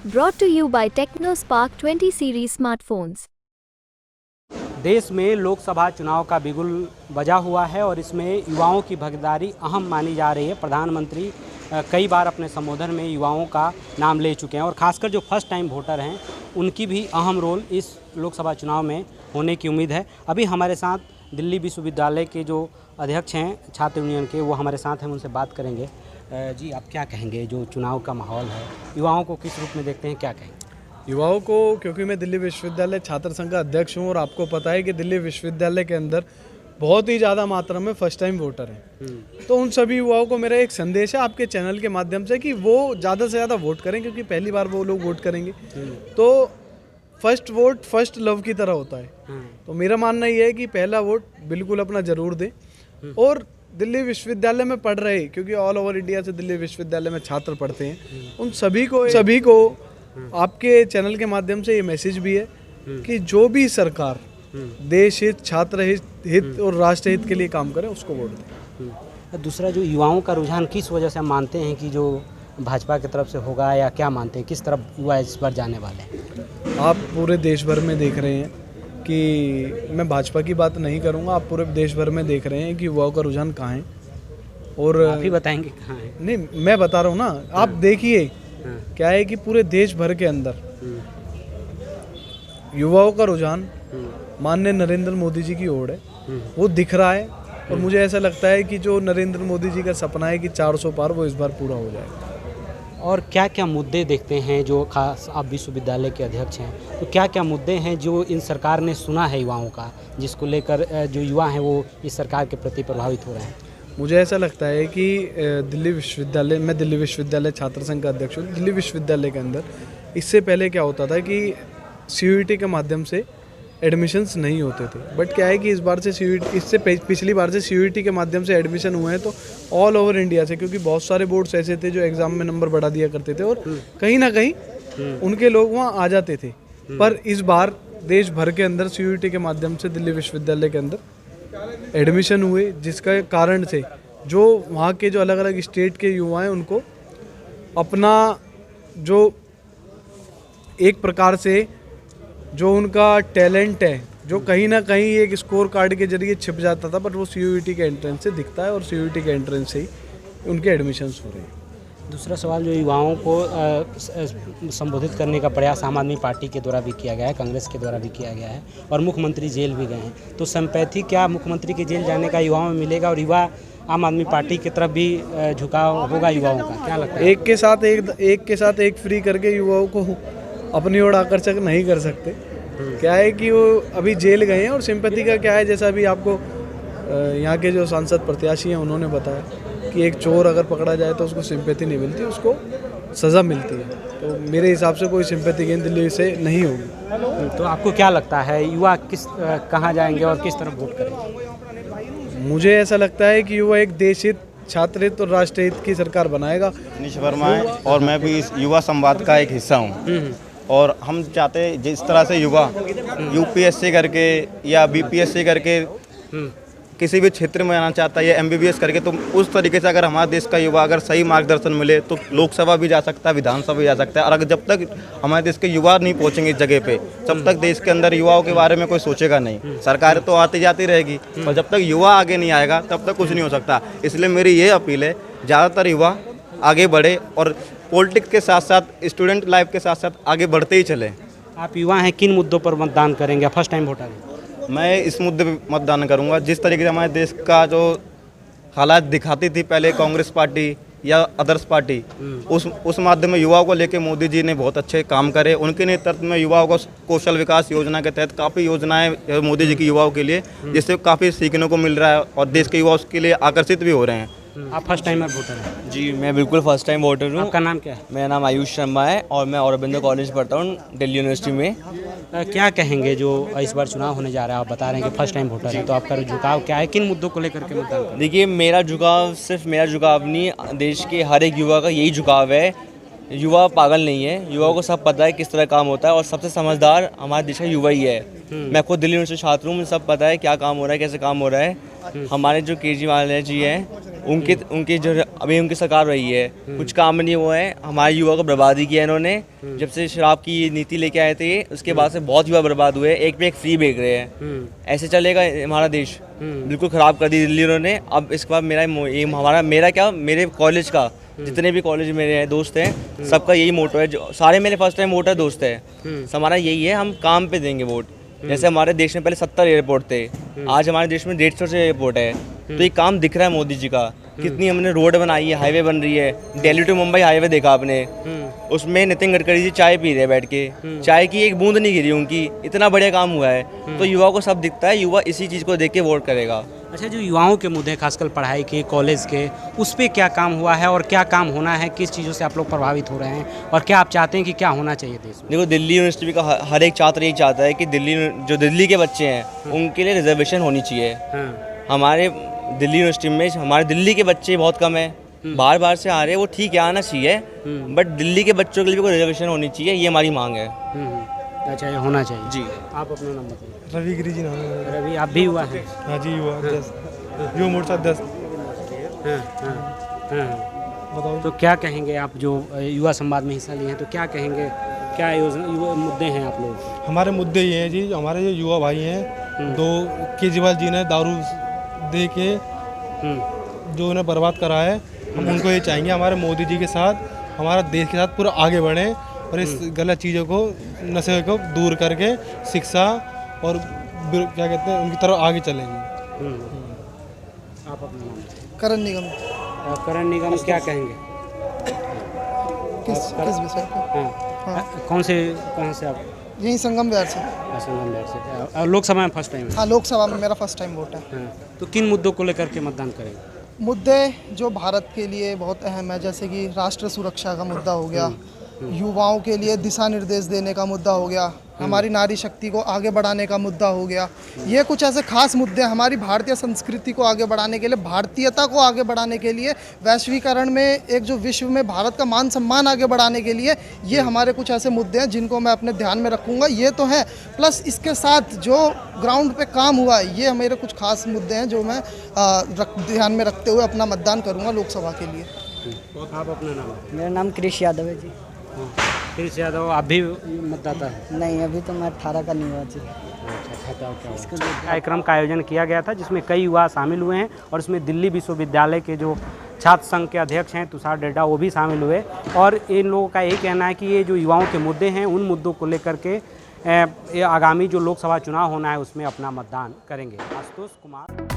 Brought to you by TechnoSpark 20 series smartphones. देश में लोकसभा चुनाव का बिगुल बजा हुआ है और इसमें युवाओं की भागीदारी अहम मानी जा रही है। प्रधानमंत्री कई बार अपने संबोधन में युवाओं का नाम ले चुके हैं और खासकर जो फर्स्ट टाइम वोटर हैं उनकी भी अहम रोल इस लोकसभा चुनाव में होने की उम्मीद है। अभी हमारे साथ दिल्ली विश्वविद्यालय के जो अध्यक्ष हैं छात्र यूनियन के, वो हमारे साथ हैं, उनसे बात करेंगे। जी, आप क्या कहेंगे, जो चुनाव का माहौल है युवाओं को किस रूप में देखते हैं, क्या कहेंगे? युवाओं को, क्योंकि मैं दिल्ली विश्वविद्यालय छात्र संघ का अध्यक्ष हूं और आपको पता है कि दिल्ली विश्वविद्यालय के अंदर बहुत ही ज़्यादा मात्रा में फर्स्ट टाइम वोटर हैं, तो उन सभी युवाओं को मेरा एक संदेश है आपके चैनल के माध्यम से कि वो ज़्यादा से ज़्यादा वोट करें, क्योंकि पहली बार वो लोग वोट करेंगे। तो फर्स्ट वोट फर्स्ट लव की तरह होता है। तो मेरा मानना ये है कि पहला वोट बिल्कुल अपना ज़रूर दें। और दिल्ली विश्वविद्यालय में पढ़ रहे, क्योंकि ऑल ओवर इंडिया से दिल्ली विश्वविद्यालय में छात्र पढ़ते हैं, उन सभी को आपके चैनल के माध्यम से ये मैसेज भी है कि जो भी सरकार देश हित, छात्र हित और राष्ट्र हित के लिए काम करे उसको वोट दें। दूसरा, जो युवाओं का रुझान किस वजह से हम मानते हैं कि जो भाजपा की तरफ से होगा, या क्या मानते हैं किस तरफ युवा इस बार जाने वाले हैं? आप पूरे देश भर में देख रहे हैं कि मैं भाजपा की बात नहीं करूंगा, आप पूरे देश भर में देख रहे हैं कि युवाओं का रुझान कहाँ है। और आप ही बताएंगे कहाँ है? नहीं, मैं बता रहा हूँ ना, आप देखिए क्या है कि पूरे देश भर के अंदर युवाओं का रुझान माननीय नरेंद्र मोदी जी की ओर है, वो दिख रहा है। और मुझे ऐसा लगता है कि जो नरेंद्र मोदी जी का सपना है कि 400 पार, वो इस बार पूरा हो जाएगा। और क्या क्या मुद्दे देखते हैं, जो खास आप विश्वविद्यालय के अध्यक्ष हैं, तो क्या क्या मुद्दे हैं जो इन सरकार ने सुना है युवाओं का, जिसको लेकर जो युवा हैं वो इस सरकार के प्रति प्रभावित हो रहे हैं? मुझे ऐसा लगता है कि मैं दिल्ली विश्वविद्यालय छात्र संघ का अध्यक्ष हूँ। दिल्ली विश्वविद्यालय के अंदर इससे पहले क्या होता था कि CUET के माध्यम से एडमिशन्स नहीं होते थे, बट क्या है कि इस बार से पिछली बार से CUET के माध्यम से एडमिशन हुए हैं, तो ऑल ओवर इंडिया से, क्योंकि बहुत सारे बोर्ड्स ऐसे थे जो एग्ज़ाम में नंबर बढ़ा दिया करते थे और कहीं ना कहीं उनके लोग वहाँ आ जाते थे। पर इस बार देश भर के अंदर CUET के माध्यम से दिल्ली विश्वविद्यालय के अंदर एडमिशन हुए, जिसका कारण से जो वहाँ के जो अलग अलग स्टेट के युवा हैं उनको अपना जो एक प्रकार से जो उनका टैलेंट है, जो कहीं ना कहीं एक स्कोर कार्ड के जरिए छिप जाता था, पर वो CUET के एंट्रेंस से दिखता है और CUET के एंट्रेंस से ही उनके एडमिशन्स हो रहे हैं। दूसरा सवाल, जो युवाओं को संबोधित करने का प्रयास आम आदमी पार्टी के द्वारा भी किया गया है, कांग्रेस के द्वारा भी किया गया है, और मुख्यमंत्री जेल भी गए हैं, तो सिंपैथी क्या मुख्यमंत्री के जेल जाने का युवाओं में मिलेगा और युवा आम आदमी पार्टी की तरफ भी झुकाव होगा युवाओं का, क्या लगता है? एक के साथ एक फ्री करके युवाओं को अपनी ओर आकर्षक नहीं कर सकते। क्या है कि वो अभी जेल गए हैं, और सिंपैथी का क्या है, जैसा अभी आपको यहाँ के जो सांसद प्रत्याशी हैं उन्होंने बताया कि एक चोर अगर पकड़ा जाए तो उसको सिंपैथी नहीं मिलती, उसको सज़ा मिलती है। तो मेरे हिसाब से कोई सिंपैथी गेन दिल्ली से नहीं होगी। तो आपको क्या लगता है युवा कहाँ जाएंगे और किस तरफ वोट करेंगे? मुझे ऐसा लगता है कि युवा एक देश हित, छात्र हित और राष्ट्र हित की सरकार बनाएगा। मनीष वर्मा है और मैं भी इस युवा संवाद का एक हिस्सा हूँ। और हम चाहते हैं जिस तरह से युवा UPSC करके या BPSC करके किसी भी क्षेत्र में आना चाहता है या MBBS करके, तो उस तरीके से अगर हमारे देश का युवा अगर सही मार्गदर्शन मिले तो लोकसभा भी जा सकता है, विधानसभा भी जा सकता है। और अगर जब तक हमारे देश के युवा नहीं पहुंचेंगे इस जगह पे, तब तक देश के अंदर युवाओं के बारे में कोई सोचेगा नहीं। सरकार तो आती जाती रहेगी, और जब तक युवा आगे नहीं आएगा तब तक कुछ नहीं हो सकता। इसलिए मेरी ये अपील है, ज़्यादातर युवा आगे बढ़े और पॉलिटिक्स के साथ साथ स्टूडेंट लाइफ के साथ साथ आगे बढ़ते ही चले। आप युवा हैं, किन मुद्दों पर मतदान करेंगे? फर्स्ट टाइम वोटर हैं। मैं इस मुद्दे पे मतदान करूंगा, जिस तरीके से हमारे देश का जो हालात दिखाती थी पहले कांग्रेस पार्टी या अदर्स पार्टी, उस माध्यम में युवाओं को लेकर मोदी जी ने बहुत अच्छे काम करे। उनके नेतृत्व में युवाओं को कौशल विकास योजना के तहत काफ़ी योजनाएं मोदी जी की युवाओं के लिए, जिससे काफ़ी सीखने को मिल रहा है और देश के युवा उसके लिए आकर्षित भी हो रहे हैं। आप फर्स्ट टाइम वोटर हैं? जी, मैं बिल्कुल फर्स्ट टाइम वोटर हूँ। आपका नाम क्या है? मेरा नाम आयुष शर्मा है और मैं औरबिंदो कॉलेज पढ़ता हूँ दिल्ली यूनिवर्सिटी में। क्या कहेंगे, जो इस बार चुनाव होने जा रहा है, आप बता रहे हैं कि फर्स्ट टाइम वोटर है, तो आपका झुकाव क्या है, किन मुद्दों को लेकर के मतदान करें? देखिए, मेरा झुकाव सिर्फ मेरा झुकाव नहीं, देश के हर एक युवा का यही झुकाव है। युवा पागल नहीं है, युवाओं को सब पता है किस तरह काम होता है, और सबसे समझदार हमारे देश का युवा ही है। मैं खुद दिल्ली यूनिवर्सिटी छात्र हूँ, मुझे सब पता है क्या काम हो रहा है, कैसे काम हो रहा है। हमारे जो केजरीवाल जी हैं उनके जो अभी उनकी सरकार रही है, कुछ काम नहीं हुआ है। हमारे युवा को बर्बादी किया इन्होंने। जब से शराब की नीति लेके आए थे उसके बाद से बहुत युवा बर्बाद हुए। एक पे एक फ्री बेच रहे हैं। ऐसे चलेगा हमारा देश? बिल्कुल ख़राब कर दी दिल्ली उन्होंने। अब इसके बाद मेरे कॉलेज का जितने भी कॉलेज मेरे हैं दोस्त हैं, सबका यही मोटो है। जो सारे मेरे फर्स्ट टाइम वोटर दोस्त है। हमारा यही है, हम काम पे देंगे वोट। जैसे हमारे देश में पहले 70 एयरपोर्ट थे, आज हमारे देश में 150 से एयरपोर्ट है। तो ये काम दिख रहा है मोदी जी का। कितनी हमने रोड बनाई है, हाईवे बन रही है। दिल्ली टू मुंबई हाईवे देखा आपने, उसमें नितिन गडकरी जी चाय पी रहे हैं बैठ के, चाय की एक बूंद नहीं गिरी उनकी। इतना बढ़िया काम हुआ है। तो युवा को सब दिखता है, युवा इसी चीज़ को देख के वोट करेगा। अच्छा, जो युवाओं के मुद्दे खासकर पढ़ाई के, कॉलेज के, उस पर क्या काम हुआ है और क्या काम होना है? किस चीज़ों से आप लोग प्रभावित हो रहे हैं और क्या आप चाहते हैं कि क्या होना चाहिए देश में? देखो, दिल्ली यूनिवर्सिटी का हर एक छात्र यही चाहता है कि दिल्ली के बच्चे हैं उनके लिए रिजर्वेशन होनी चाहिए। हमारे दिल्ली यूनिवर्सिटी में हमारे दिल्ली के बच्चे बहुत कम है, बाहर से आ रहे हैं, वो ठीक है, आना चाहिए, बट दिल्ली के बच्चों के लिए भी कोई रिजर्वेशन होनी चाहिए, ये हमारी मांग है। अच्छा, ये होना चाहिए जी। आप अपना नाम बताइए। रवि गिरी जी नाम है। रवि, आप भी हुआ है? हाँ जी, युवा मोर्चा अध्यक्ष। बताओ, तो क्या कहेंगे आप जो युवा संवाद में हिस्सा लिए हैं, तो क्या कहेंगे, क्या युवा मुद्दे हैं आप लोगों के? हमारे मुद्दे ये हैं जी, हमारे जो युवा भाई हैं, दो केजरीवाल जी ने दारू दे के जो उन्हें बर्बाद करा है, हम उनको ये चाहेंगे हमारे मोदी जी के साथ, हमारा देश के साथ पूरा आगे बढ़े और इस गलत चीज़ों को, नशे को दूर करके शिक्षा और क्या कहते हैं उनकी तरफ आगे चलेंगे। आप अपना नाम बताइए। करण निगम। करण निगम, क्या कहेंगे? किस विषय पर? हाँ, कहाँ से आप? यहीं संगम विहार से। संगम विहार से। लोकसभा में फर्स्ट टाइम है? हाँ, लोकसभा में मेरा फर्स्ट टाइम वोट है। हाँ, तो किन मुद्दों को लेकर के मतदान करेंगे? मुद्दे जो भारत के लिए बहुत अहम है, जैसे कि राष्ट्र सुरक्षा का मुद्दा हो गया, युवाओं के लिए दिशा निर्देश देने का मुद्दा हो गया, हमारी नारी शक्ति को आगे बढ़ाने का मुद्दा हो गया। ये कुछ ऐसे खास मुद्दे हमारी भारतीय संस्कृति को आगे बढ़ाने के लिए, भारतीयता को आगे बढ़ाने के लिए, वैश्वीकरण में एक जो विश्व में भारत का मान सम्मान आगे बढ़ाने के लिए, ये हमारे कुछ ऐसे मुद्दे हैं जिनको मैं अपने ध्यान में रखूँगा। ये तो है, प्लस इसके साथ जो ग्राउंड पे काम हुआ है, ये मेरे कुछ खास मुद्दे हैं जो मैं ध्यान में रखते हुए अपना मतदान करूँगा लोकसभा के लिए। आप अपना नाम? मेरा नाम कृष यादव है जी। कृष यादव, आप भी मतदाता है? नहीं, अभी तो मैं 18 का नहीं हुआ जी। कार्यक्रम का आयोजन किया गया था जिसमें कई युवा शामिल हुए हैं और इसमें दिल्ली विश्वविद्यालय के जो छात्र संघ के अध्यक्ष हैं तुषार डेड्डा, वो भी शामिल हुए। और इन लोगों का यही कहना है कि ये जो युवाओं के मुद्दे हैं, उन मुद्दों को लेकर के आगामी जो लोकसभा चुनाव होना है उसमें अपना मतदान करेंगे। आशुतोष कुमार।